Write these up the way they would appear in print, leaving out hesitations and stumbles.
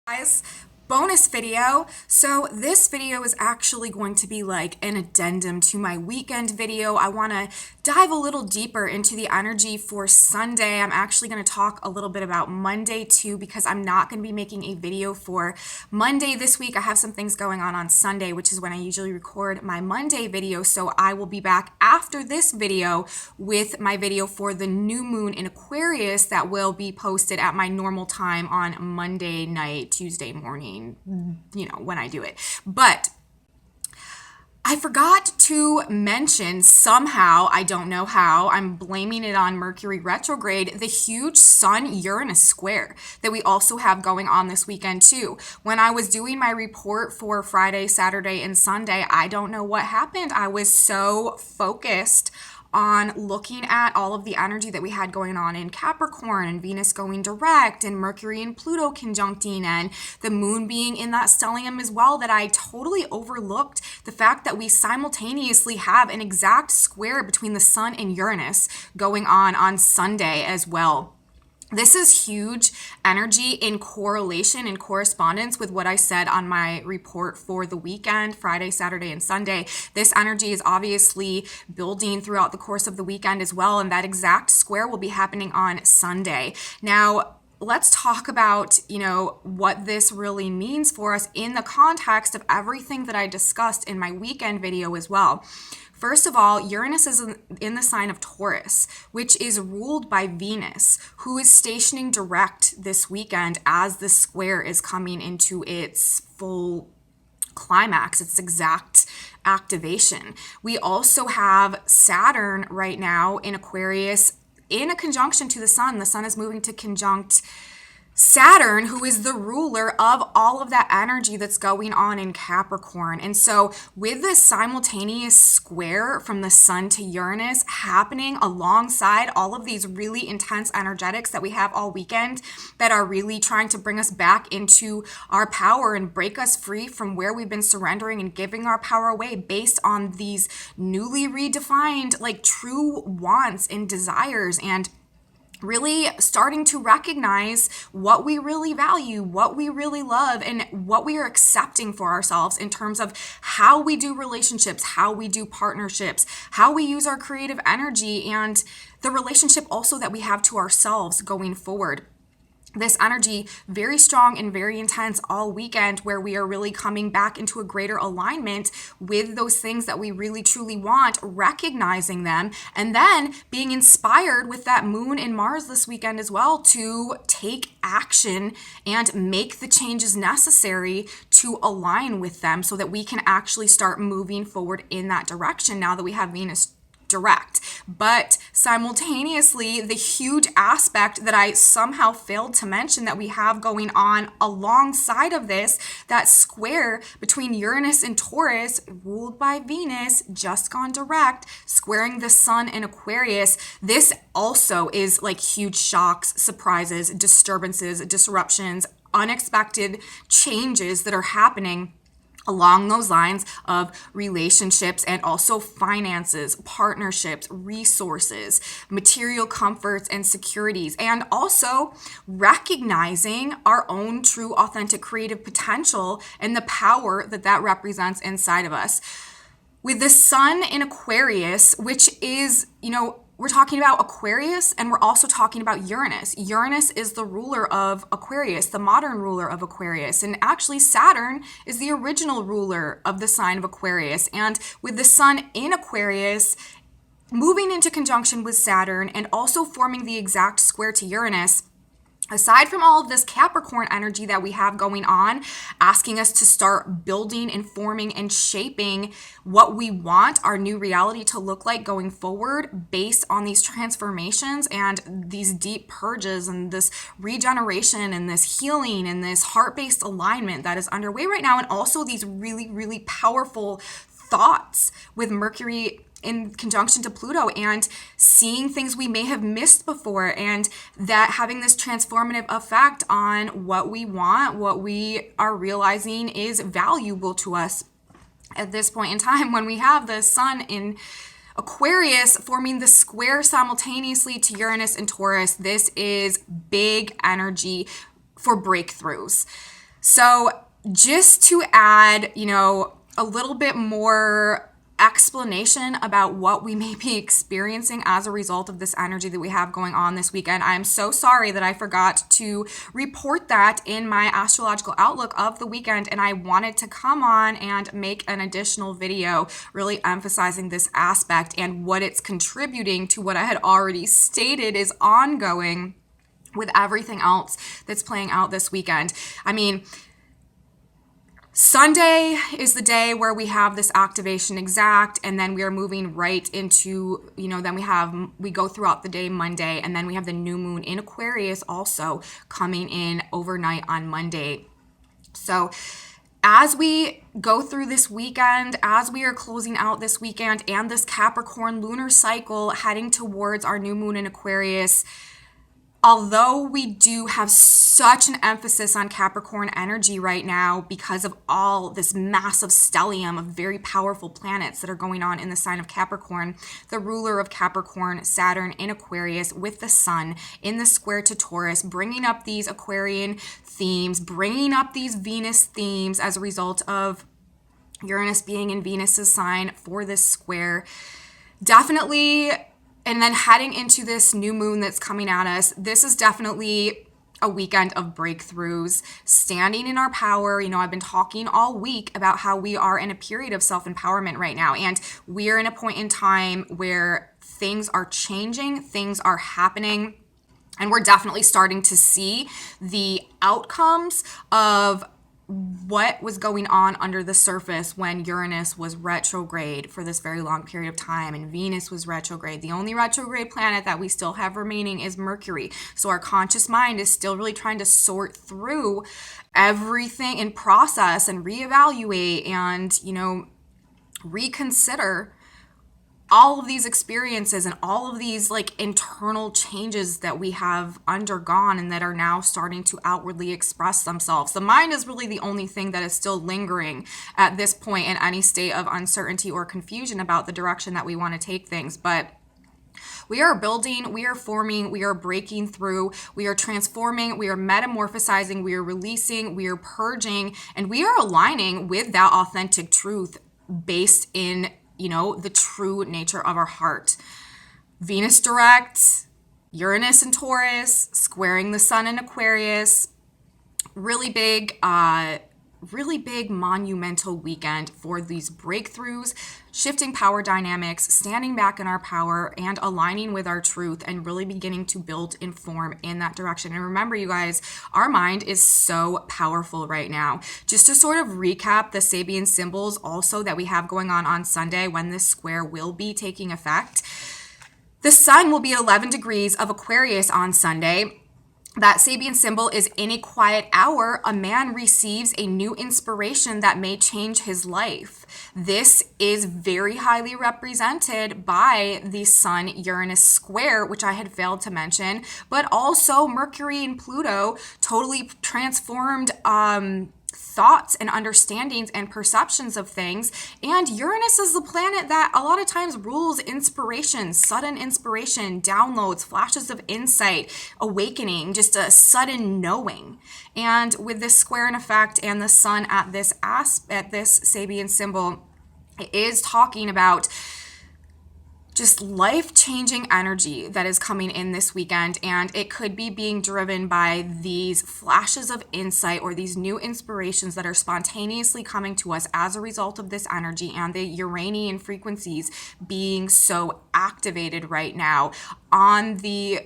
Guys, bonus video. So this video is actually going to be like an addendum to my weekend video. I want to dive a little deeper into the energy for Sunday. I'm actually going to talk a little bit about Monday too, because I'm not going to be making a video for Monday this week. I have some things going on Sunday, which is when I usually record my Monday video. So I will be back after this video with my video for the new moon in Aquarius that will be posted at my normal time on Monday night, Tuesday morning, when I do it. But I forgot to mention somehow, I don't know how, I'm blaming it on Mercury retrograde, the huge Sun-Uranus square that we also have going on this weekend too. When I was doing my report for Friday, Saturday, and Sunday, I don't know what happened. I was so focused on looking at all of the energy that we had going on in Capricorn and Venus going direct and Mercury and Pluto conjuncting and the moon being in that stellium as well, that I totally overlooked the fact that we simultaneously have an exact square between the Sun and Uranus going on Sunday as well. This is huge energy in correlation and correspondence with what I said on my report for the weekend, Friday, Saturday, and Sunday. This energy is obviously building throughout the course of the weekend as well, and that exact square will be happening on Sunday. Now, let's talk about, what this really means for us in the context of everything that I discussed in my weekend video as well. First of all, Uranus is in the sign of Taurus, which is ruled by Venus, who is stationing direct this weekend as the square is coming into its full climax, its exact activation. We also have Saturn right now in Aquarius in a conjunction to the Sun. The Sun is moving to conjunct Saturn, who is the ruler of all of that energy that's going on in Capricorn. And so with this simultaneous square from the Sun to Uranus happening alongside all of these really intense energetics that we have all weekend that are really trying to bring us back into our power and break us free from where we've been surrendering and giving our power away based on these newly redefined true wants and desires, and really starting to recognize what we really value, what we really love, and what we are accepting for ourselves in terms of how we do relationships, how we do partnerships, how we use our creative energy, and the relationship also that we have to ourselves going forward. This energy very strong and very intense all weekend, where we are really coming back into a greater alignment with those things that we really truly want, recognizing them, and then being inspired with that moon and Mars this weekend as well to take action and make the changes necessary to align with them so that we can actually start moving forward in that direction now that we have Venus direct. But simultaneously, the huge aspect that I somehow failed to mention that we have going on alongside of this, that square between Uranus and Taurus, ruled by Venus, just gone direct, squaring the Sun in Aquarius. This also is huge shocks, surprises, disturbances, disruptions, unexpected changes that are happening along those lines of relationships and also finances, partnerships, resources, material comforts and securities, and also recognizing our own true, authentic, creative potential and the power that represents inside of us. With the Sun in Aquarius, which is, we're talking about Aquarius, and we're also talking about Uranus. Uranus is the ruler of Aquarius, the modern ruler of Aquarius. And actually, Saturn is the original ruler of the sign of Aquarius. And with the Sun in Aquarius, moving into conjunction with Saturn and also forming the exact square to Uranus, aside from all of this Capricorn energy that we have going on, asking us to start building and forming and shaping what we want our new reality to look like going forward based on these transformations and these deep purges and this regeneration and this healing and this heart-based alignment that is underway right now, and also these really, really powerful thoughts with Mercury in conjunction to Pluto and seeing things we may have missed before, and that having this transformative effect on what we want, what we are realizing is valuable to us at this point in time when we have the Sun in Aquarius forming the square simultaneously to Uranus and Taurus. This is big energy for breakthroughs. So just to add, a little bit more explanation about what we may be experiencing as a result of this energy that we have going on this weekend. I'm so sorry that I forgot to report that in my astrological outlook of the weekend, and I wanted to come on and make an additional video really emphasizing this aspect and what it's contributing to what I had already stated is ongoing with everything else that's playing out this weekend. I mean, Sunday is the day where we have this activation exact, and then we are moving right into, then we go throughout the day Monday, and then we have the new moon in Aquarius also coming in overnight on Monday. So as we go through this weekend, as we are closing out this weekend and this Capricorn lunar cycle heading towards our new moon in Aquarius, although we do have such an emphasis on Capricorn energy right now because of all this massive stellium of very powerful planets that are going on in the sign of Capricorn, the ruler of Capricorn, Saturn in Aquarius with the sun in the square to Taurus, bringing up these Aquarian themes, bringing up these Venus themes as a result of Uranus being in Venus's sign for this square. Definitely. And then heading into this new moon that's coming at us, this is definitely a weekend of breakthroughs, standing in our power. I've been talking all week about how we are in a period of self-empowerment right now. And we're in a point in time where things are changing, things are happening, and we're definitely starting to see the outcomes of what was going on under the surface when Uranus was retrograde for this very long period of time and Venus was retrograde. The only retrograde planet that we still have remaining is Mercury. So our conscious mind is still really trying to sort through everything and process and reevaluate and, reconsider all of these experiences and all of these internal changes that we have undergone and that are now starting to outwardly express themselves. The mind is really the only thing that is still lingering at this point in any state of uncertainty or confusion about the direction that we want to take things. But we are building, we are forming, we are breaking through, we are transforming, we are metamorphosizing, we are releasing, we are purging, and we are aligning with that authentic truth based in the true nature of our heart. Venus direct, Uranus in Taurus, squaring the sun in Aquarius. Really big monumental weekend for these breakthroughs, shifting power dynamics, standing back in our power and aligning with our truth and really beginning to build and form in that direction. And remember, you guys, our mind is so powerful right now. Just to sort of recap the Sabian symbols also that we have going on Sunday when this square will be taking effect. The sun will be at 11 degrees of Aquarius on Sunday. That Sabian symbol is in a quiet hour, a man receives a new inspiration that may change his life. This is very highly represented by the Sun-Uranus square, which I had failed to mention, but also Mercury and Pluto totally transformed thoughts and understandings and perceptions of things. And Uranus is the planet that a lot of times rules inspiration, sudden inspiration, downloads, flashes of insight, awakening, just a sudden knowing. And with this square in effect and the sun at this Sabian symbol, it is talking about just life-changing energy that is coming in this weekend, and it could be being driven by these flashes of insight or these new inspirations that are spontaneously coming to us as a result of this energy and the Uranian frequencies being so activated right now on the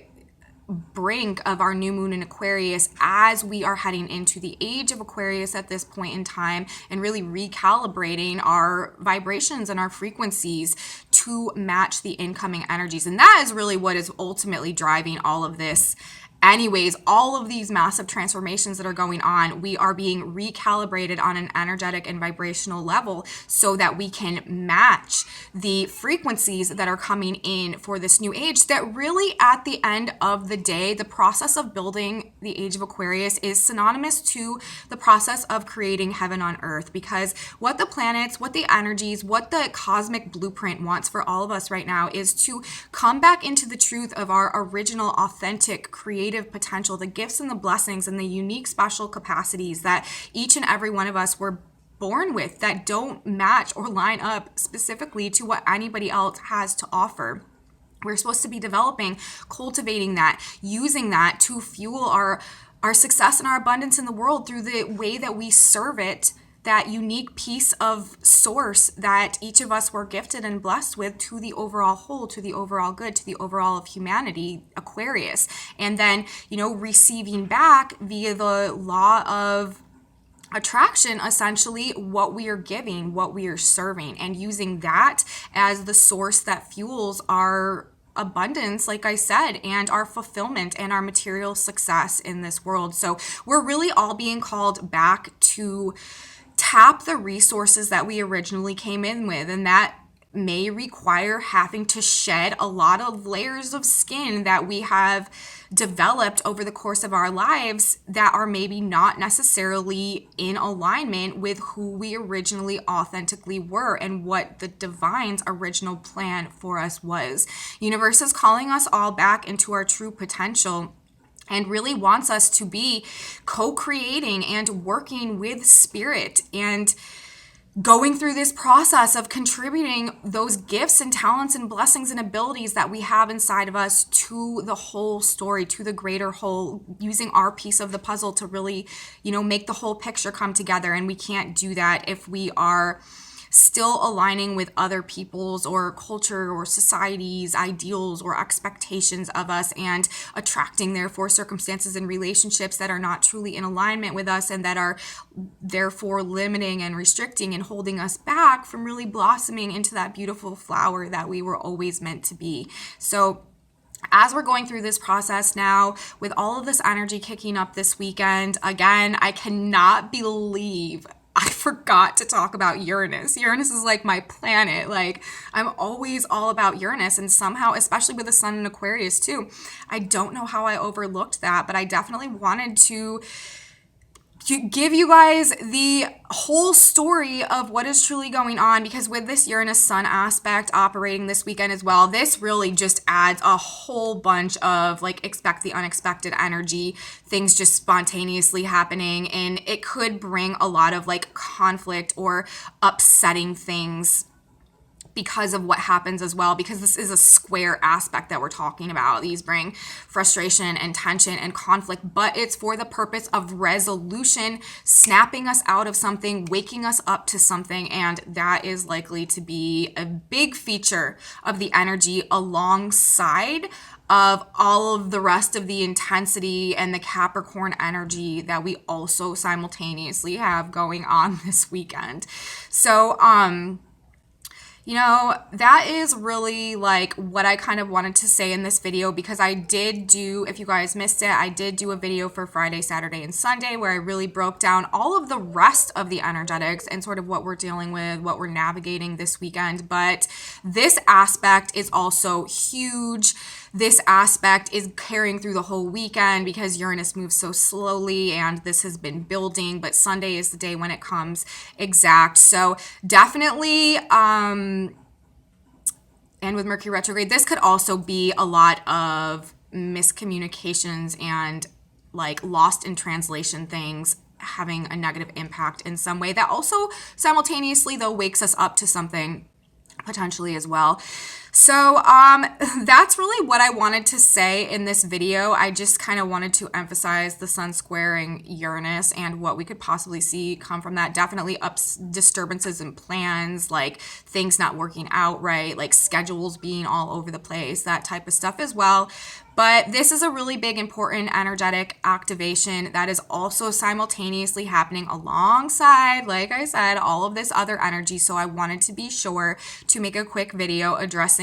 brink of our new moon in Aquarius as we are heading into the age of Aquarius at this point in time and really recalibrating our vibrations and our frequencies to match the incoming energies. And that is really what is ultimately driving all of this. Anyways, all of these massive transformations that are going on, we are being recalibrated on an energetic and vibrational level so that we can match the frequencies that are coming in for this new age. That really, at the end of the day, the process of building the age of Aquarius is synonymous to the process of creating heaven on earth, because what the planets, what the energies, what the cosmic blueprint wants for all of us right now is to come back into the truth of our original, authentic, creative creative potential, the gifts and the blessings and the unique special capacities that each and every one of us were born with that don't match or line up specifically to what anybody else has to offer. We're supposed to be developing, cultivating that, using that to fuel our success and our abundance in the world through the way that we serve it, that unique piece of source that each of us were gifted and blessed with, to the overall whole, to the overall good, to the overall of humanity, Aquarius. And then, receiving back via the law of attraction, essentially what we are giving, what we are serving, and using that as the source that fuels our abundance, like I said, and our fulfillment and our material success in this world. So we're really all being called back to tap the resources that we originally came in with, and that may require having to shed a lot of layers of skin that we have developed over the course of our lives that are maybe not necessarily in alignment with who we originally authentically were and what the divine's original plan for us was. Universe is calling us all back into our true potential and really wants us to be co-creating and working with spirit and going through this process of contributing those gifts and talents and blessings and abilities that we have inside of us to the whole story, to the greater whole, using our piece of the puzzle to really, make the whole picture come together. And we can't do that if we are still aligning with other people's or culture or society's ideals or expectations of us, and attracting therefore circumstances and relationships that are not truly in alignment with us and that are therefore limiting and restricting and holding us back from really blossoming into that beautiful flower that we were always meant to be. So as we're going through this process now, with all of this energy kicking up this weekend, again, I cannot believe I forgot to talk about Uranus. Uranus is like my planet. Like, I'm always all about Uranus, and somehow, especially with the sun in Aquarius too, I don't know how I overlooked that, but I definitely wanted to give you guys the whole story of what is truly going on, because with this Uranus sun aspect operating this weekend as well, this really just adds a whole bunch of expect the unexpected energy, things just spontaneously happening, and it could bring a lot of conflict or upsetting things because of what happens as well, because this is a square aspect that we're talking about. These bring frustration and tension and conflict, but it's for the purpose of resolution, snapping us out of something, waking us up to something, and that is likely to be a big feature of the energy alongside of all of the rest of the intensity and the Capricorn energy that we also simultaneously have going on this weekend. So, that is really what I kind of wanted to say in this video, because I did do, if you guys missed it, I did do a video for Friday, Saturday, and Sunday where I really broke down all of the rest of the energetics and sort of what we're dealing with, what we're navigating this weekend. But this aspect is also huge. This aspect is carrying through the whole weekend because Uranus moves so slowly and this has been building, but Sunday is the day when it comes exact. So definitely, and with Mercury retrograde, this could also be a lot of miscommunications and lost in translation things having a negative impact in some way that also simultaneously though wakes us up to something potentially as well. So that's really what I wanted to say in this video. I just kind of wanted to emphasize the sun squaring Uranus and what we could possibly see come from that. Definitely disturbances in plans, things not working out right, schedules being all over the place, that type of stuff as well. But this is a really big, important energetic activation that is also simultaneously happening alongside, like I said, all of this other energy. So I wanted to be sure to make a quick video addressing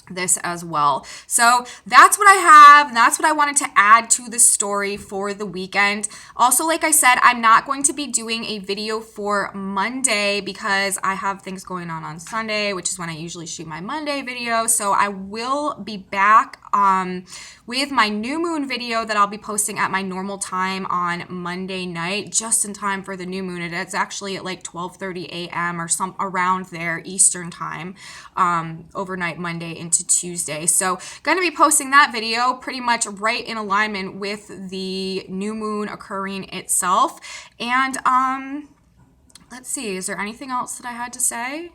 this as well. So that's what I have. That's what I wanted to add to the story for the weekend. Also, like I said, I'm not going to be doing a video for Monday because I have things going on Sunday, which is when I usually shoot my Monday video. So I will be back with my new moon video that I'll be posting at my normal time on Monday night, just in time for the new moon. It's actually at like 12:30 a.m. or some around there Eastern time, overnight Monday into Tuesday. So going to be posting that video pretty much right in alignment with the new moon occurring itself. And let's see, is there anything else that I had to say?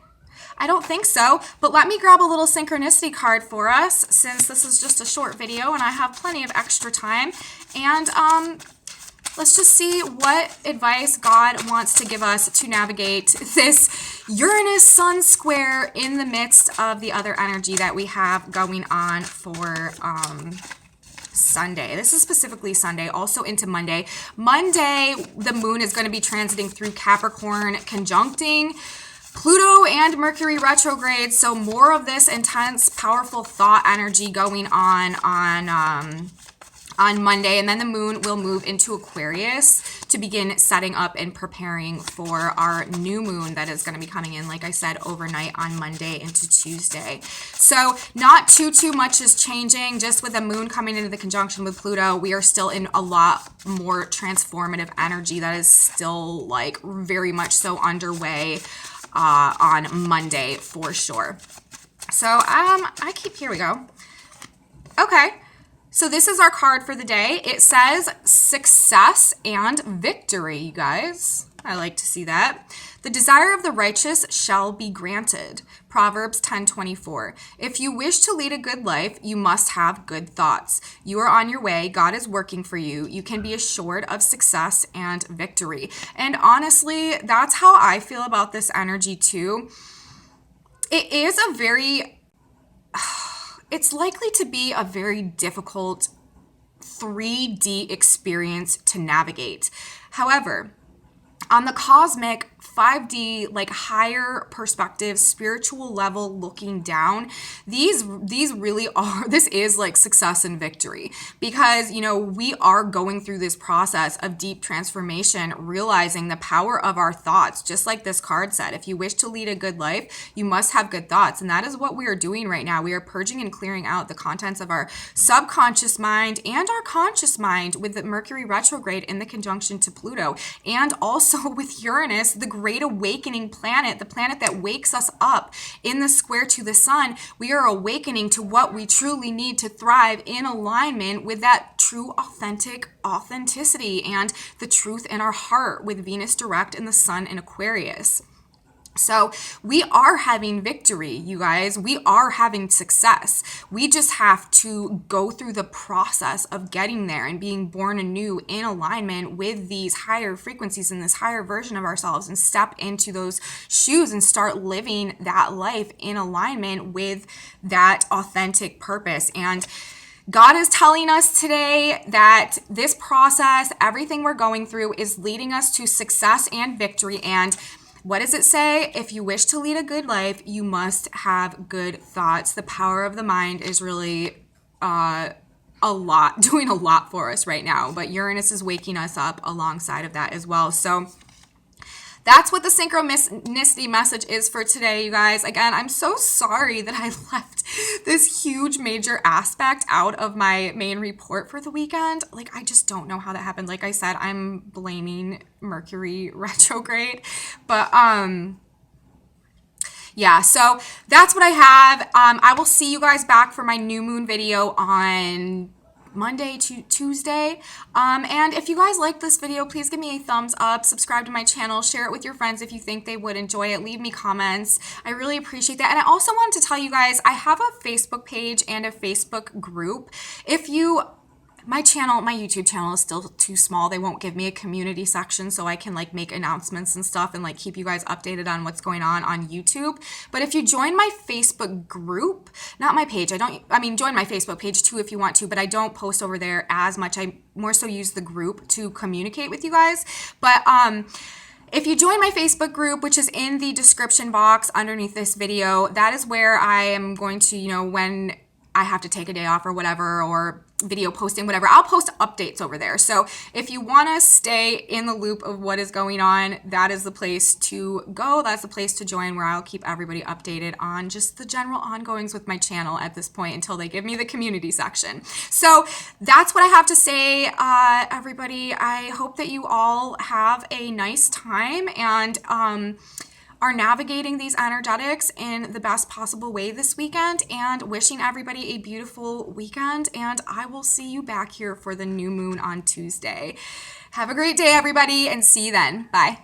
I don't think so, but let me grab a little synchronicity card for us, since this is just a short video and I have plenty of extra time. And let's just see what advice God wants to give us to navigate this Uranus Sun square in the midst of the other energy that we have going on for Sunday. This is specifically Sunday, also into Monday. Monday, the moon is going to be transiting through Capricorn, conjuncting Pluto and Mercury retrograde. So more of this intense, powerful thought energy going on Monday, and then the moon will move into Aquarius to begin setting up and preparing for our new moon that is going to be coming in, like I said, overnight on Monday into Tuesday. So not too much is changing. Just with the moon coming into the conjunction with Pluto, we are still in a lot more transformative energy that is still like very much so underway on Monday for sure. So here we go. Okay. So this is our card for the day. It says success and victory, you guys. I like to see that. The desire of the righteous shall be granted. Proverbs 10:24. If you wish to lead a good life, you must have good thoughts. You are on your way. God is working for you. You can be assured of success and victory. And honestly, that's how I feel about this energy too. It is a very... It's likely to be a very difficult 3D experience to navigate. However, on the cosmic 5D, like higher perspective, spiritual level looking down, these really are, this is like success and victory, because, you know, we are going through this process of deep transformation, realizing the power of our thoughts. Just like this card said, if you wish to lead a good life, you must have good thoughts. And that is what we are doing right now. We are purging and clearing out the contents of our subconscious mind and our conscious mind with the Mercury retrograde in the conjunction to Pluto, and also with Uranus, the great awakening planet, the planet that wakes us up in the square to the sun. We are awakening to what we truly need to thrive in alignment with that true authenticity and the truth in our heart, with Venus direct and the sun in Aquarius. So we are having victory, you guys. We are having success. We just have to go through the process of getting there and being born anew in alignment with these higher frequencies and this higher version of ourselves, and step into those shoes and start living that life in alignment with that authentic purpose. And God is telling us today that this process, everything we're going through, is leading us to success and victory. And what does it say? If you wish to lead a good life, you must have good thoughts. The power of the mind is really doing a lot for us right now. But Uranus is waking us up alongside of that as well. So that's what the synchronicity message is for today, you guys. Again, I'm so sorry that I left this huge major aspect out of my main report for the weekend. Like, I just don't know how that happened. Like I said, I'm blaming Mercury retrograde. But yeah, so that's what I have. I will see you guys back for my new moon video on Monday to Tuesday. And if you guys like this video, please give me a thumbs up, subscribe to my channel, share it with your friends if you think they would enjoy it, leave me comments. I really appreciate that. And I also wanted to tell you guys, I have a Facebook page and a Facebook group. My YouTube channel is still too small. They won't give me a community section so I can like make announcements and stuff and like keep you guys updated on what's going on YouTube. But if you join my Facebook group, not my page, join my Facebook page too if you want to, but I don't post over there as much. I more so use the group to communicate with you guys. But if you join my Facebook group, which is in the description box underneath this video, that is where I am going to, when I have to take a day off or whatever, or video posting, whatever. I'll post updates over there. So if you want to stay in the loop of what is going on, that is the place to go. That's the place to join, where I'll keep everybody updated on just the general ongoings with my channel at this point until they give me the community section. So that's what I have to say, everybody. I hope that you all have a nice time and are navigating these energetics in the best possible way this weekend, and wishing everybody a beautiful weekend. And I will see you back here for the new moon on Tuesday. Have a great day, everybody, and see you then. Bye.